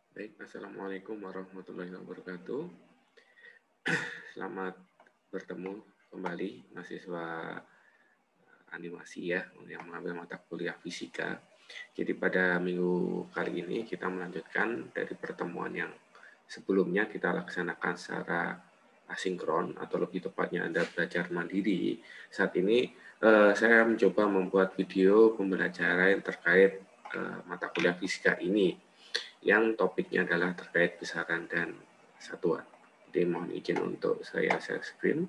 Baik, Assalamualaikum warahmatullahi wabarakatuh. Selamat bertemu kembali mahasiswa animasi ya, yang mengambil mata kuliah fisika. Jadi pada minggu kali ini kita melanjutkan dari pertemuan yang sebelumnya kita laksanakan secara asinkron atau lebih tepatnya Anda belajar mandiri. Saat ini saya mencoba membuat video pembelajaran terkait mata kuliah fisika ini yang topiknya adalah terkait besaran dan satuan. Jadi mohon izin untuk saya share screen.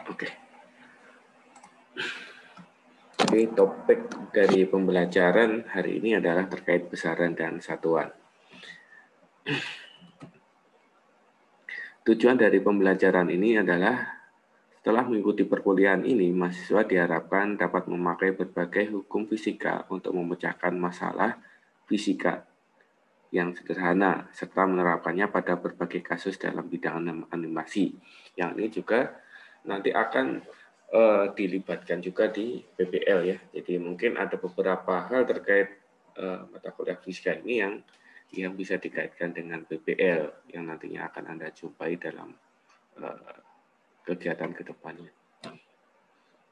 Oke. Jadi topik dari pembelajaran hari ini adalah terkait besaran dan satuan. Tujuan dari pembelajaran ini adalah setelah mengikuti perkuliahan ini, mahasiswa diharapkan dapat memakai berbagai hukum fisika untuk memecahkan masalah fisika yang sederhana, serta menerapkannya pada berbagai kasus dalam bidang animasi. Yang ini juga nanti akan dilibatkan juga di PBL ya. Jadi mungkin ada beberapa hal terkait mata kuliah fisika ini yang bisa dikaitkan dengan PBL yang nantinya akan Anda jumpai dalam kegiatan ke depannya.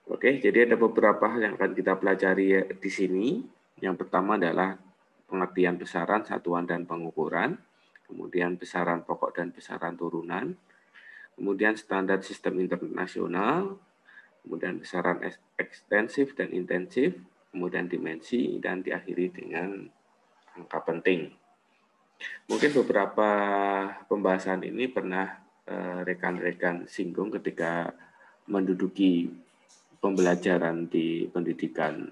Oke, jadi ada beberapa hal yang akan kita pelajari di sini. Yang pertama adalah pengertian besaran, satuan, dan pengukuran, kemudian besaran pokok dan besaran turunan, kemudian standar sistem internasional, kemudian besaran ekstensif dan intensif, kemudian dimensi, dan diakhiri dengan angka penting. Mungkin beberapa pembahasan ini pernah rekan-rekan singgung ketika menduduki pembelajaran di pendidikan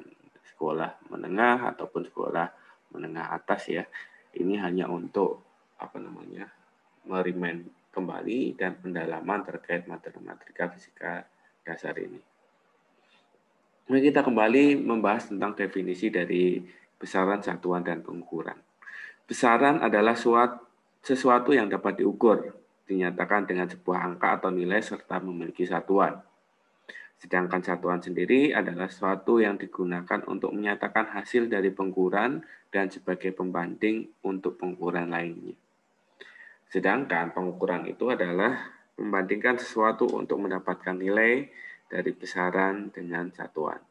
sekolah menengah ataupun sekolah menengah atas ya. Ini hanya untuk merimain kembali dan pendalaman terkait matematika fisika dasar ini. Mari kita kembali membahas tentang definisi dari besaran, satuan, dan pengukuran. Besaran adalah sesuatu yang dapat diukur, dinyatakan dengan sebuah angka atau nilai serta memiliki satuan. Sedangkan satuan sendiri adalah sesuatu yang digunakan untuk menyatakan hasil dari pengukuran dan sebagai pembanding untuk pengukuran lainnya. Sedangkan pengukuran itu adalah membandingkan sesuatu untuk mendapatkan nilai dari besaran dengan satuan.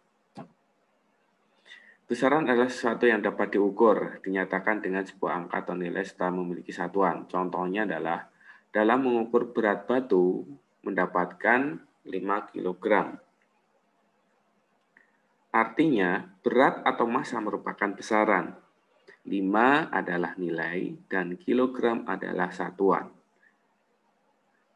Besaran adalah sesuatu yang dapat diukur, dinyatakan dengan sebuah angka atau nilai serta memiliki satuan. Contohnya adalah dalam mengukur berat batu mendapatkan 5 kg. Artinya, berat atau massa merupakan besaran. 5 adalah nilai dan kilogram adalah satuan.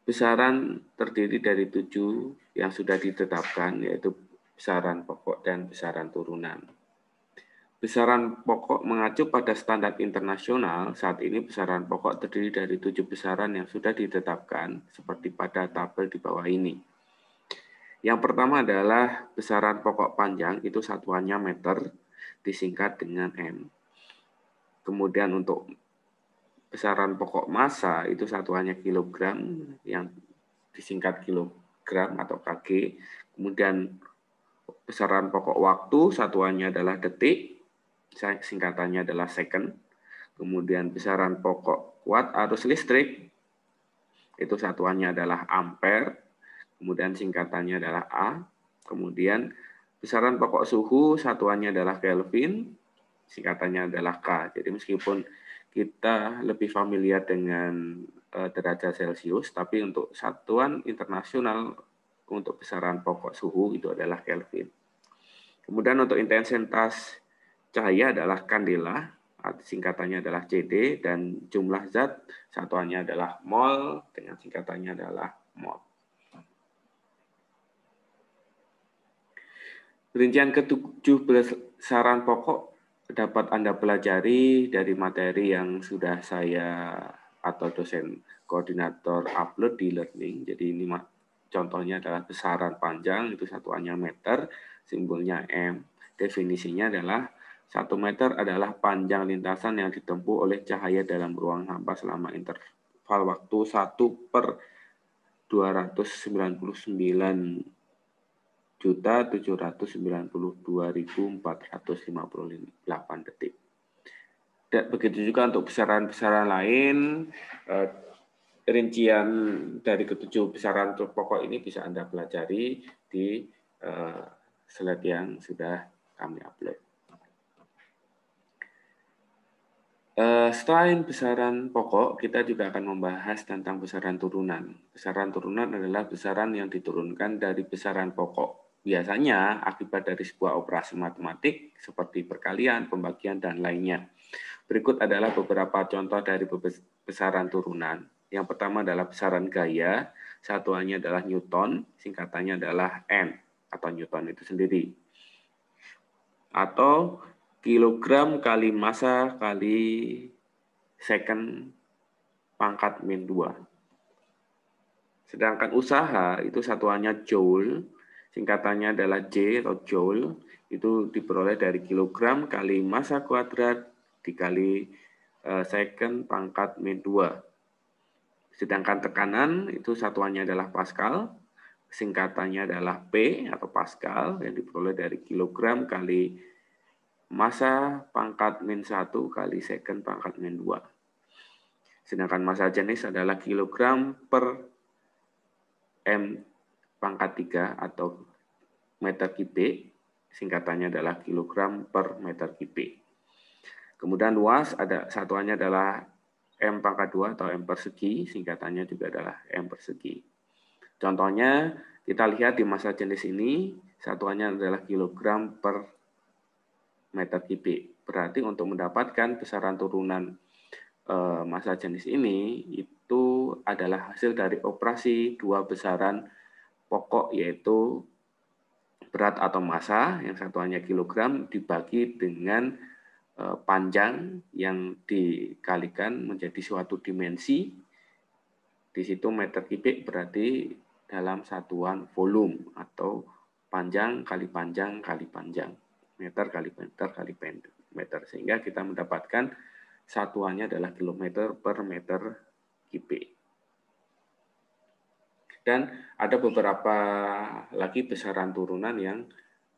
Besaran terdiri dari 7 yang sudah ditetapkan, yaitu besaran pokok dan besaran turunan. Besaran pokok mengacu pada standar internasional. Saat ini besaran pokok terdiri dari 7 besaran yang sudah ditetapkan, seperti pada tabel di bawah ini. Yang pertama adalah besaran pokok panjang, itu satuannya meter, disingkat dengan M. Kemudian untuk besaran pokok massa, itu satuannya kilogram, yang disingkat kilogram atau kg. Kemudian besaran pokok waktu, satuannya adalah detik, singkatannya adalah second. Kemudian besaran pokok watt arus listrik, itu satuannya adalah ampere. Kemudian singkatannya adalah A. Kemudian besaran pokok suhu, satuannya adalah Kelvin, singkatannya adalah K. Jadi meskipun kita lebih familiar dengan derajat Celcius, tapi untuk satuan internasional untuk besaran pokok suhu itu adalah Kelvin. Kemudian untuk intensitas cahaya adalah kandela, singkatannya adalah CD, dan jumlah zat satuannya adalah mol, dengan singkatannya adalah mol. Rincian ke-7 besaran pokok dapat Anda pelajari dari materi yang sudah saya atau dosen koordinator upload di learning. Jadi ini contohnya adalah besaran panjang, itu satuannya meter, simbolnya M. Definisinya adalah 1 meter adalah panjang lintasan yang ditempuh oleh cahaya dalam ruang hampa selama interval waktu 1/299 1.792.458 detik. Dan begitu juga untuk besaran-besaran lain, rincian dari ketujuh besaran pokok ini bisa Anda pelajari di slide yang sudah kami upload. Selain besaran pokok, kita juga akan membahas tentang besaran turunan. Besaran turunan adalah besaran yang diturunkan dari besaran pokok. Biasanya akibat dari sebuah operasi matematik seperti perkalian, pembagian, dan lainnya. Berikut adalah beberapa contoh dari besaran turunan. Yang pertama adalah besaran gaya, satuannya adalah Newton, singkatannya adalah N, atau Newton itu sendiri. Atau kilogram kali massa kali second pangkat min 2. Sedangkan usaha itu satuannya joule, singkatannya adalah J atau joule, itu diperoleh dari kilogram kali massa kuadrat dikali second pangkat min 2. Sedangkan tekanan itu satuannya adalah Pascal, singkatannya adalah P atau Pascal yang diperoleh dari kilogram kali massa pangkat min 1 kali second pangkat min 2. Sedangkan massa jenis adalah kilogram per M pangkat 3 atau meter kubik, singkatannya adalah kilogram per meter kubik. Kemudian luas ada satuannya adalah M pangkat 2 atau M persegi, singkatannya juga adalah M persegi. Contohnya kita lihat di massa jenis ini, satuannya adalah kilogram per meter kubik. Berarti untuk mendapatkan besaran turunan massa jenis ini itu adalah hasil dari operasi dua besaran pokok, yaitu berat atau massa yang satuannya kilogram dibagi dengan panjang yang dikalikan menjadi suatu dimensi. Di situ meter kubik berarti dalam satuan volume atau panjang kali panjang kali panjang. Meter kali meter kali meter, sehingga kita mendapatkan satuannya adalah kilometer per meter kubik. Dan ada beberapa lagi besaran turunan yang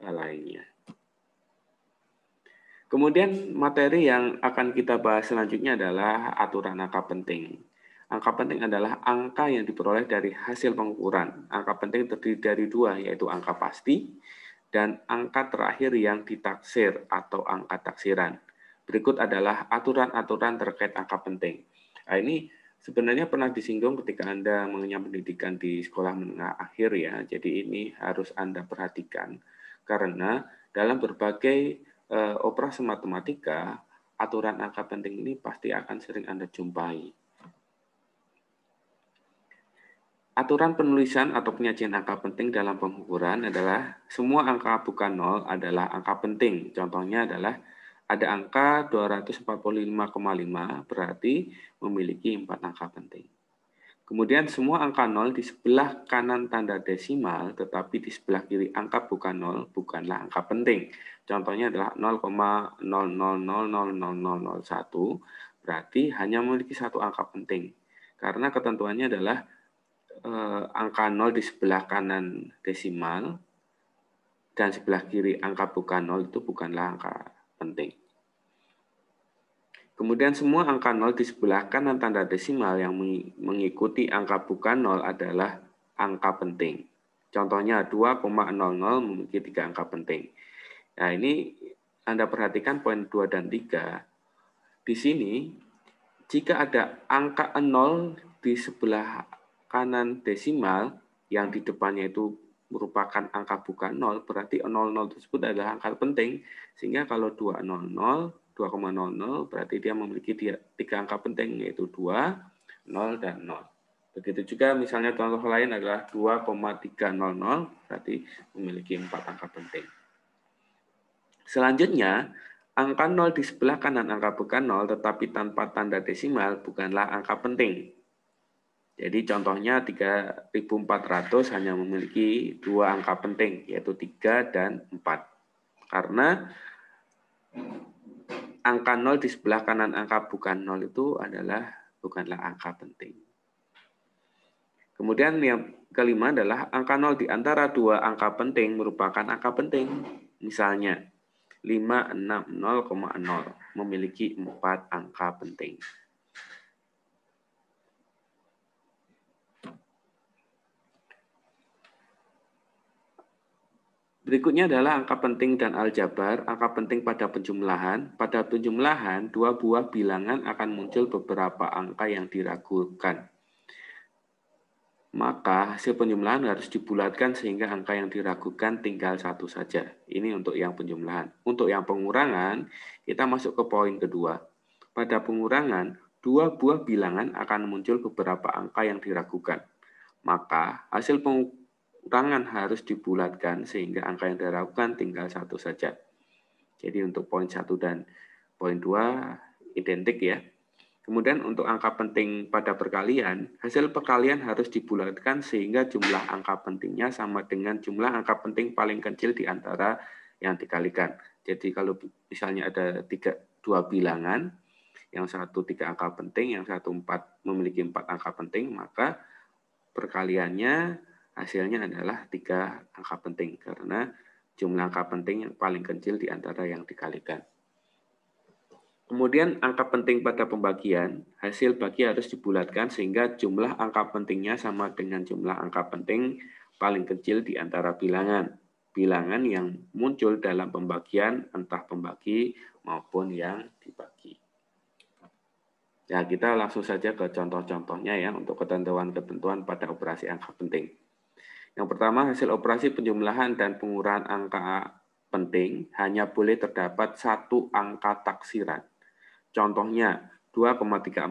lainnya. Kemudian materi yang akan kita bahas selanjutnya adalah aturan angka penting. Angka penting adalah angka yang diperoleh dari hasil pengukuran. Angka penting terdiri dari dua, yaitu angka pasti dan angka terakhir yang ditaksir atau angka taksiran. Berikut adalah aturan-aturan terkait angka penting. Nah, ini sebenarnya pernah disinggung ketika Anda mengenyam pendidikan di sekolah menengah akhir ya. Jadi ini harus Anda perhatikan karena dalam berbagai operasi matematika, aturan angka penting ini pasti akan sering Anda jumpai. Aturan penulisan atau penyajian angka penting dalam pengukuran adalah semua angka bukan nol adalah angka penting. Contohnya adalah ada angka 245,5 berarti memiliki 4 angka penting. Kemudian semua angka nol di sebelah kanan tanda desimal tetapi di sebelah kiri angka bukan nol bukanlah angka penting. Contohnya adalah 0,00000001 berarti hanya memiliki satu angka penting. Karena ketentuannya adalah angka 0 di sebelah kanan desimal dan sebelah kiri angka bukan 0 itu bukanlah angka penting. Kemudian semua angka 0 di sebelah kanan tanda desimal yang mengikuti angka bukan 0 adalah angka penting. Contohnya 2,00 memiliki 3 angka penting. Nah, ini Anda perhatikan poin 2 dan 3. Di sini jika ada angka 0 di sebelah kanan desimal yang di depannya itu merupakan angka bukan 0, berarti 00 tersebut adalah angka penting. Sehingga kalau 200 berarti dia memiliki 3 angka penting, yaitu 2, 0, dan 0. Begitu juga misalnya contoh lain adalah 2,300, berarti memiliki 4 angka penting. Selanjutnya, angka 0 di sebelah kanan angka bukan 0 tetapi tanpa tanda desimal bukanlah angka penting. Jadi contohnya 3.400 hanya memiliki 2 angka penting, yaitu 3 dan 4. Karena angka 0 di sebelah kanan angka bukan 0 itu bukanlah angka penting. Kemudian yang kelima adalah angka 0 di antara dua angka penting merupakan angka penting. Misalnya 560,0 memiliki 4 angka penting. Berikutnya adalah angka penting dan aljabar. Angka penting pada penjumlahan. Pada penjumlahan, dua buah bilangan akan muncul beberapa angka yang diragukan. Maka hasil penjumlahan harus dibulatkan sehingga angka yang diragukan tinggal satu saja. Ini untuk yang penjumlahan. Untuk yang pengurangan, kita masuk ke poin kedua. Pada pengurangan, dua buah bilangan akan muncul beberapa angka yang diragukan. Maka hasil pengurangan harus dibulatkan sehingga angka yang diragukan tinggal satu saja. Jadi untuk poin 1 dan poin 2 identik ya. Kemudian untuk angka penting pada perkalian, hasil perkalian harus dibulatkan sehingga jumlah angka pentingnya sama dengan jumlah angka penting paling kecil di antara yang dikalikan. Jadi kalau misalnya ada dua bilangan, yang satu 3 angka penting, yang satu memiliki 4 angka penting, maka perkaliannya hasilnya adalah 3 angka penting karena jumlah angka penting yang paling kecil di antara yang dikalikan. Kemudian angka penting pada pembagian, hasil bagi harus dibulatkan sehingga jumlah angka pentingnya sama dengan jumlah angka penting paling kecil di antara bilangan. Bilangan yang muncul dalam pembagian entah pembagi maupun yang dibagi. Ya, kita langsung saja ke contoh-contohnya ya untuk ketentuan-ketentuan pada operasi angka penting. Yang pertama, hasil operasi penjumlahan dan pengurangan angka penting hanya boleh terdapat satu angka taksiran. Contohnya 2,34.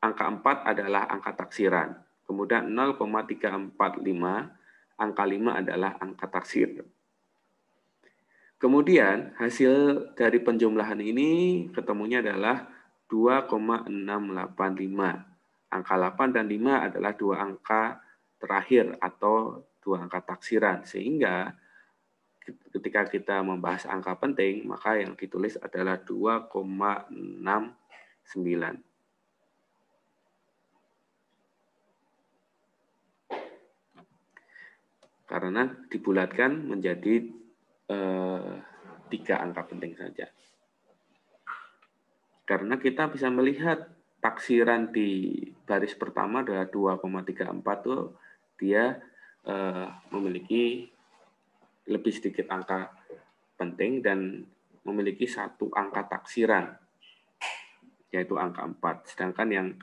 Angka 4 adalah angka taksiran. Kemudian 0,345, angka 5 adalah angka taksir. Kemudian hasil dari penjumlahan ini ketemunya adalah 2,685. Angka 8 dan 5 adalah dua angka terakhir atau dua angka taksiran. Sehingga ketika kita membahas angka penting, maka yang ditulis adalah 2,69. Karena dibulatkan menjadi 3 angka penting saja. Karena kita bisa melihat taksiran di baris pertama adalah 2,34 tuh dia memiliki lebih sedikit angka penting dan memiliki satu angka taksiran, yaitu angka 4. Sedangkan yang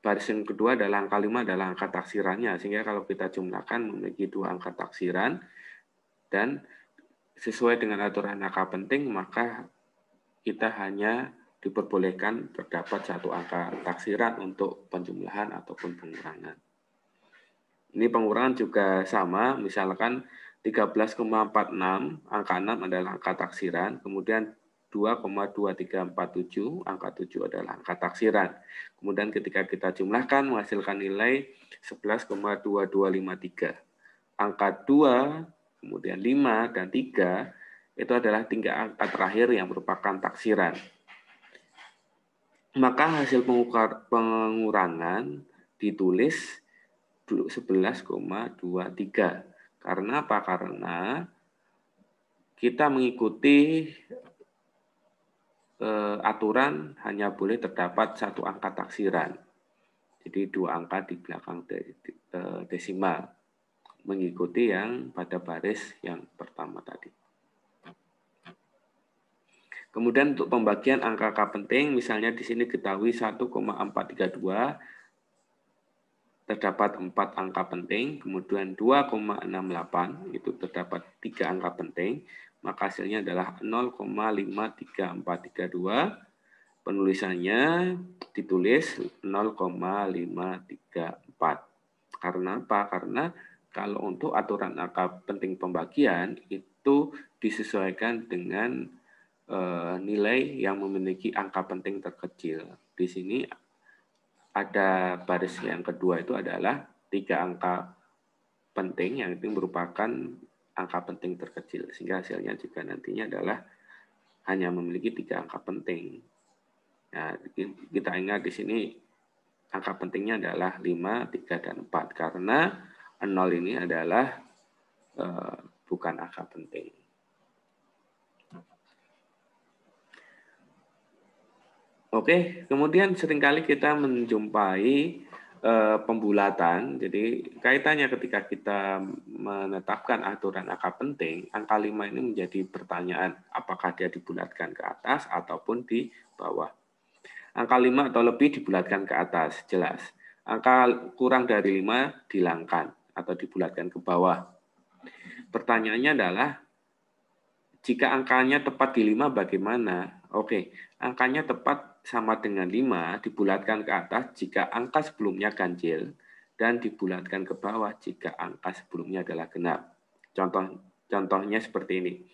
baris yang kedua adalah angka 5 adalah angka taksirannya, sehingga kalau kita jumlahkan memiliki 2 angka taksiran, dan sesuai dengan aturan angka penting, maka kita hanya diperbolehkan terdapat satu angka taksiran untuk penjumlahan ataupun pengurangan. Ini pengurangan juga sama, misalkan 13,46, angka 6 adalah angka taksiran, kemudian 2,2347, angka 7 adalah angka taksiran. Kemudian ketika kita jumlahkan menghasilkan nilai 11,2253. Angka 2, kemudian 5, dan 3, itu adalah 3 angka terakhir yang merupakan taksiran. Maka hasil pengurangan ditulis 11,23. Karena apa? Karena kita mengikuti aturan hanya boleh terdapat satu angka taksiran. Jadi 2 angka di belakang desimal. Mengikuti yang pada baris yang pertama tadi. Kemudian untuk pembagian angka penting, misalnya di sini ketahui 1,432, terdapat 4 angka penting, kemudian 2,68 itu terdapat 3 angka penting, maka hasilnya adalah 0,53432. Penulisannya ditulis 0,534. Karena apa? Karena kalau untuk aturan angka penting pembagian itu disesuaikan dengan nilai yang memiliki angka penting terkecil. Di sini ada baris yang kedua itu adalah 3 angka penting yang itu merupakan angka penting terkecil, sehingga hasilnya juga nantinya adalah hanya memiliki 3 angka penting. Nah, kita ingat di sini angka pentingnya adalah 5, 3, dan 4. Karena 0 ini adalah bukan angka penting. Oke, kemudian seringkali kita menjumpai pembulatan. Jadi kaitannya ketika kita menetapkan aturan angka penting, angka 5 ini menjadi pertanyaan apakah dia dibulatkan ke atas ataupun di bawah. Angka 5 atau lebih dibulatkan ke atas, jelas. Angka kurang dari 5 dihilangkan atau dibulatkan ke bawah. Pertanyaannya adalah, jika angkanya tepat di 5 bagaimana? Oke, angkanya tepat sama dengan 5 dibulatkan ke atas jika angka sebelumnya ganjil dan dibulatkan ke bawah jika angka sebelumnya adalah genap. Contohnya seperti ini.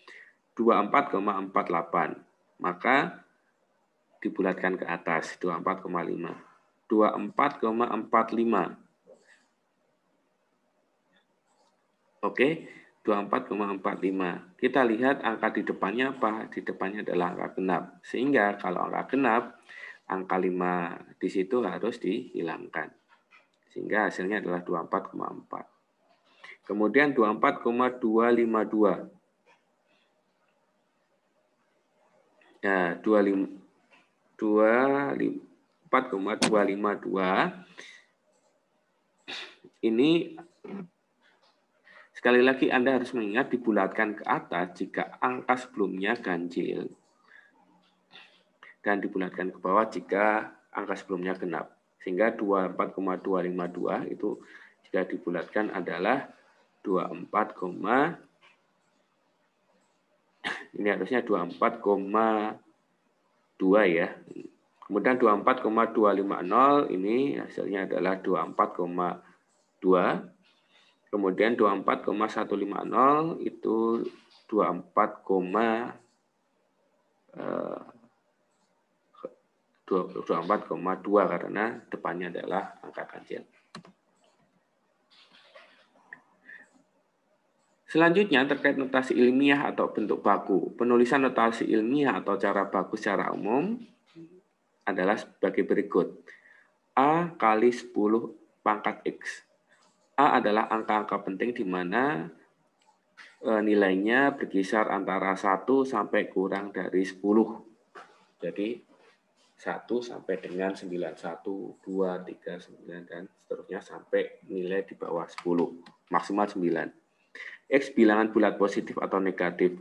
24,48. Maka dibulatkan ke atas 24,5. 24,45. Oke, 24,45. Kita lihat angka di depannya apa? Di depannya adalah angka genap. Sehingga kalau angka genap, angka 5 di situ harus dihilangkan. Sehingga hasilnya adalah 24,4. Kemudian 24,252. Ya, 4,252 ini sekali lagi Anda harus mengingat dibulatkan ke atas jika angka sebelumnya ganjil dan dibulatkan ke bawah jika angka sebelumnya genap. Sehingga 24,252 itu jika dibulatkan adalah 24, ini harusnya 24,2 ya. Kemudian 24,250 ini hasilnya adalah 24,2. Kemudian 24,150 itu 24,2 karena depannya adalah angka ganjil. Selanjutnya terkait notasi ilmiah atau bentuk baku. Penulisan notasi ilmiah atau cara baku secara umum adalah sebagai berikut. A kali 10 pangkat X. A adalah angka-angka penting di mana nilainya berkisar antara 1 sampai kurang dari 10. Jadi 1 sampai dengan 9, 1, 2, 3, 9, dan seterusnya sampai nilai di bawah 10, maksimal 9. X bilangan bulat positif atau negatif.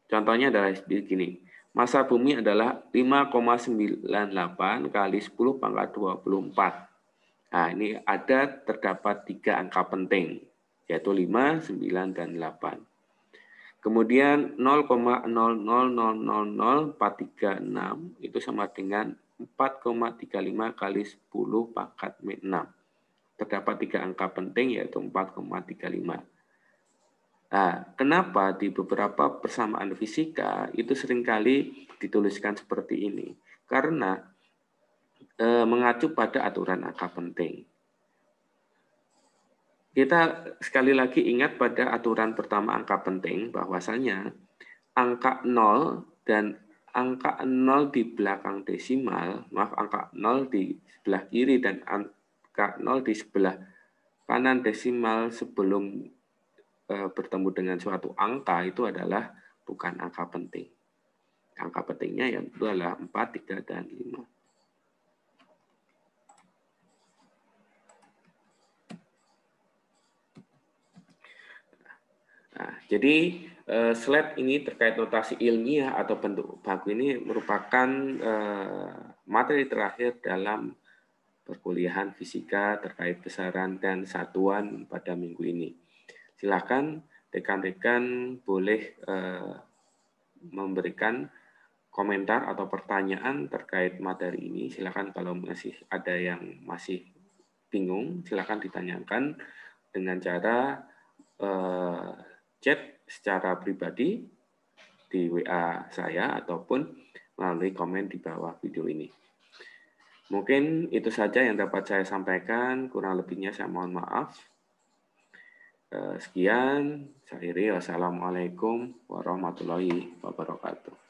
Contohnya adalah begini. Massa bumi adalah 5,98 kali 10 pangkat 24. Nah, ini terdapat 3 angka penting, yaitu 5, 9, dan 8. Kemudian 0,0000436 itu sama dengan 4,35 kali 10 pangkat 6. Terdapat 3 angka penting, yaitu 4,35. Nah, kenapa di beberapa persamaan fisika itu seringkali dituliskan seperti ini? Karena mengacu pada aturan angka penting. Kita sekali lagi ingat pada aturan pertama angka penting, bahwasanya angka 0 dan angka 0 di belakang desimal, angka 0 di sebelah kiri dan angka 0 di sebelah kanan desimal sebelum bertemu dengan suatu angka itu adalah bukan angka penting. Angka pentingnya itu adalah 4, 3, dan 5. Nah, jadi slide ini terkait notasi ilmiah atau bentuk baku ini merupakan materi terakhir dalam perkuliahan fisika terkait besaran dan satuan pada minggu ini. Silakan rekan-rekan boleh memberikan komentar atau pertanyaan terkait materi ini. Silakan kalau masih ada yang masih bingung, silakan ditanyakan dengan cara chat secara pribadi di WA saya ataupun melalui komen di bawah video ini. Mungkin itu saja yang dapat saya sampaikan, kurang lebihnya saya mohon maaf. Sekian, saya akhiri. Wassalamualaikum warahmatullahi wabarakatuh.